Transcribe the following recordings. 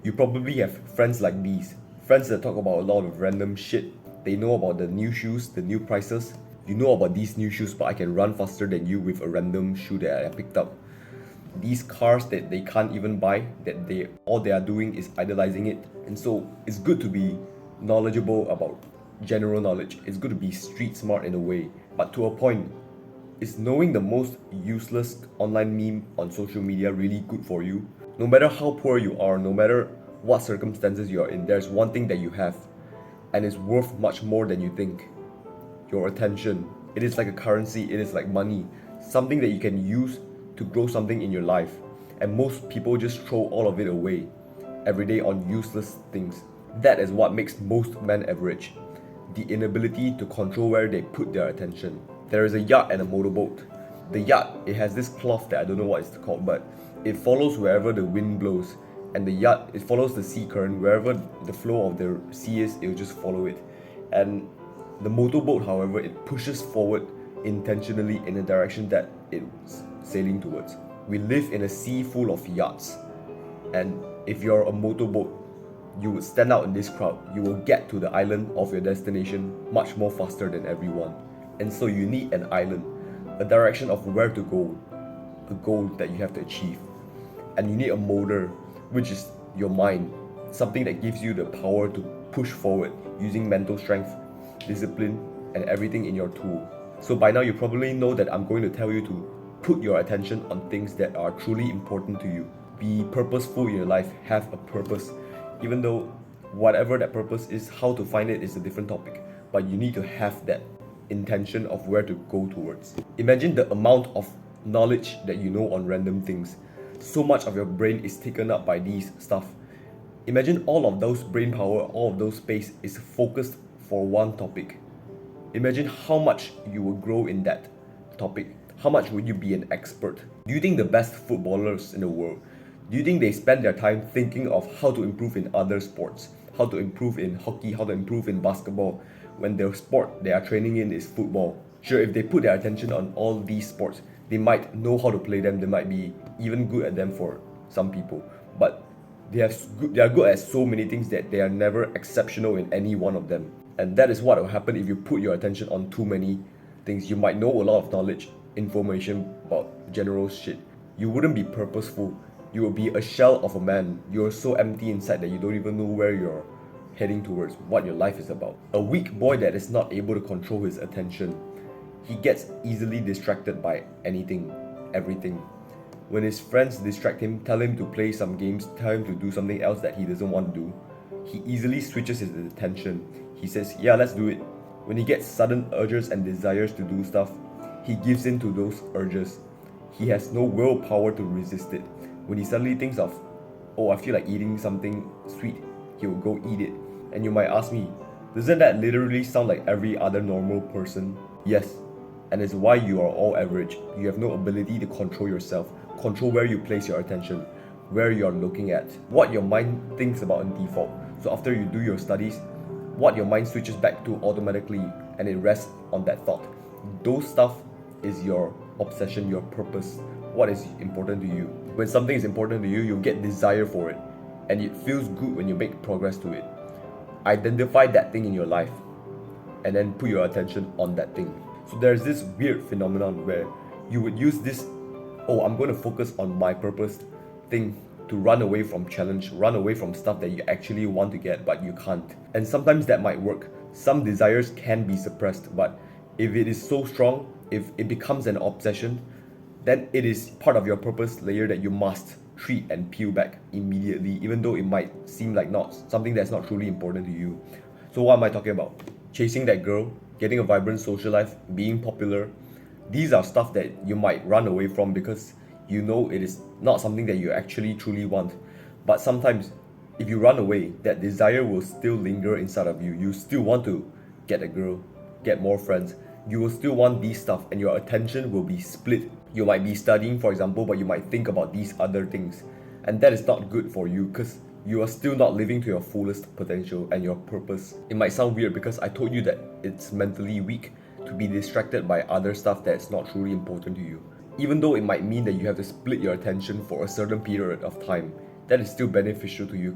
You probably have friends like these. Friends that talk about a lot of random shit. They know about the new shoes, the new prices. You know about these new shoes, but I can run faster than you with a random shoe that I picked up. These cars that they can't even buy, that they all they are doing is idolizing it. And so it's good to be knowledgeable about general knowledge. It's good to be street smart in a way. But to a point, is knowing the most useless online meme on social media really good for you? No matter how poor you are, no matter what circumstances you are in, there's one thing that you have, and it's worth much more than you think: your attention. It is like a currency, it is like money, something that you can use to grow something in your life. And most people just throw all of it away every day on useless things. That is what makes most men average: the inability to control where they put their attention. There is a yacht and a motorboat. The yacht, it has this cloth that I don't know what it's called, but it follows wherever the wind blows. And the yacht, it follows the sea current. Wherever the flow of the sea is, it will just follow it. And the motorboat, however, it pushes forward intentionally in a direction that it's sailing towards. We live in a sea full of yachts. And if you're a motorboat, you would stand out in this crowd. You will get to the island of your destination much more faster than everyone. And so you need an island, a direction of where to go, a goal that you have to achieve. And you need a motor, which is your mind, something that gives you the power to push forward using mental strength, discipline, and everything in your tool. So by now you probably know that I'm going to tell you to put your attention on things that are truly important to you. Be purposeful in your life, have a purpose. Even though whatever that purpose is, how to find it is a different topic, but you need to have that intention of where to go towards. Imagine the amount of knowledge that you know on random things. So much of your brain is taken up by these stuff. Imagine all of those brain power, all of those space is focused for one topic. Imagine how much you will grow in that topic. How much would you be an expert? Do you think the best footballers in the world, do you think they spend their time thinking of how to improve in other sports? How to improve in hockey, how to improve in basketball, when their sport they are training in is football? Sure, if they put their attention on all these sports, they might know how to play them, they might be even good at them for some people. But they are good at so many things that they are never exceptional in any one of them. And that is what will happen if you put your attention on too many things. You might know a lot of knowledge, information about general shit. You wouldn't be purposeful. You will be a shell of a man. You're so empty inside that you don't even know where you're heading towards, what your life is about. A weak boy that is not able to control his attention. He gets easily distracted by anything, everything. When his friends distract him, tell him to play some games, tell him to do something else that he doesn't want to do, he easily switches his attention. He says, yeah, let's do it. When he gets sudden urges and desires to do stuff, he gives in to those urges. He has no willpower to resist it. When he suddenly thinks of, oh, I feel like eating something sweet, he will go eat it. And you might ask me, doesn't that literally sound like every other normal person? Yes, and it's why you are all average. You have no ability to control yourself, control where you place your attention, where you are looking at, what your mind thinks about in default. So after you do your studies, what your mind switches back to automatically, and it rests on that thought. Those stuff is your obsession, your purpose, what is important to you. When something is important to you, you get desire for it, and it feels good when you make progress to it. Identify that thing in your life, and then put your attention on that thing. So there's this weird phenomenon where you would use this, oh, I'm going to focus on my purpose thing to run away from challenge, run away from stuff that you actually want to get but you can't. And sometimes that might work. Some desires can be suppressed, but if it is so strong, if it becomes an obsession, then it is part of your purpose layer that you must treat and peel back immediately, even though it might seem like not something that's not truly important to you. So what am I talking about? Chasing that girl, getting a vibrant social life, being popular. These are stuff that you might run away from because you know it is not something that you actually truly want. But sometimes if you run away, that desire will still linger inside of you. You still want to get a girl, get more friends. You will still want these stuff, and your attention will be split. You might be studying, for example, but you might think about these other things. And that is not good for you because you are still not living to your fullest potential and your purpose. It might sound weird because I told you that it's mentally weak to be distracted by other stuff that's not truly important to you. Even though it might mean that you have to split your attention for a certain period of time, that is still beneficial to you.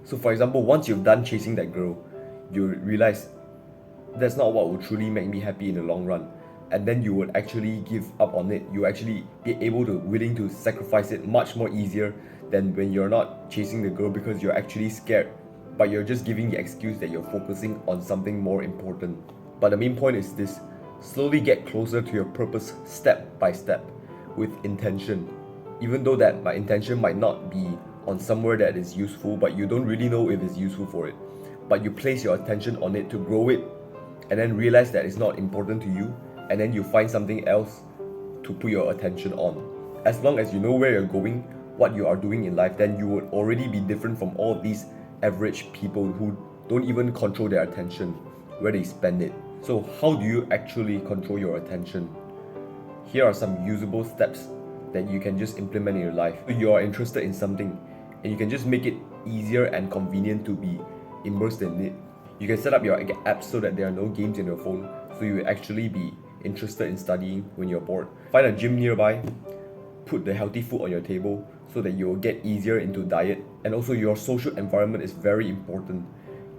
So for example, once you've done chasing that girl, you realize that's not what will truly make me happy in the long run, and then you would actually give up on it. You actually be able to willing to sacrifice it much more easier than when you're not chasing the girl because you're actually scared, but you're just giving the excuse that you're focusing on something more important. But the main point is this: slowly get closer to your purpose step by step with intention. Even though that my intention might not be on somewhere that is useful, but you don't really know if it's useful for it, but you place your attention on it to grow it, and then realize that it's not important to you, and then you find something else to put your attention on. As long as you know where you're going, what you are doing in life, then you would already be different from all of these average people who don't even control their attention, where they spend it. So how do you actually control your attention? Here are some usable steps that you can just implement in your life. You are interested in something, and you can just make it easier and convenient to be immersed in it. You can set up your apps so that there are no games in your phone, so you will actually be interested in studying when you're bored. Find a gym nearby, put the healthy food on your table so that you will get easier into diet. And also your social environment is very important.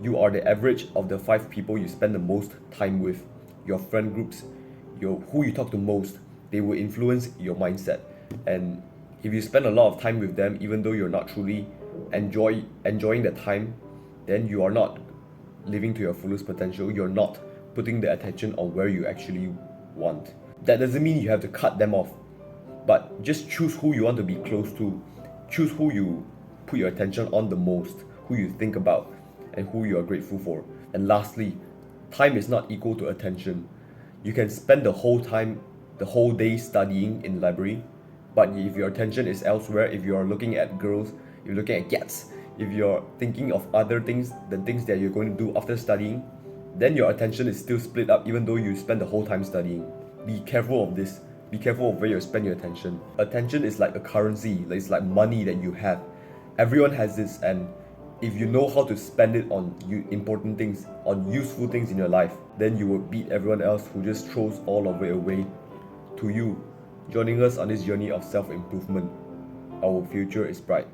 You are the average of the 5 people you spend the most time with. Your friend groups, who you talk to most, they will influence your mindset. And if you spend a lot of time with them, even though you're not truly enjoying the time, then you are not living to your fullest potential. You're not putting the attention on where you actually want. That doesn't mean you have to cut them off, but just choose who you want to be close to. Choose who you put your attention on the most, who you think about, and who you are grateful for. And lastly, time is not equal to attention. You can spend the whole day studying in the library, but if your attention is elsewhere, if you're looking at girls, if you're looking at cats, if you're thinking of other things, the things that you're going to do after studying, then your attention is still split up even though you spend the whole time studying. Be careful of this. Be careful of where you spend your attention. Attention is like a currency, it's like money that you have. Everyone has this, and if you know how to spend it on important things, on useful things in your life, then you will beat everyone else who just throws all of it away. To you, joining us on this journey of self-improvement, our future is bright.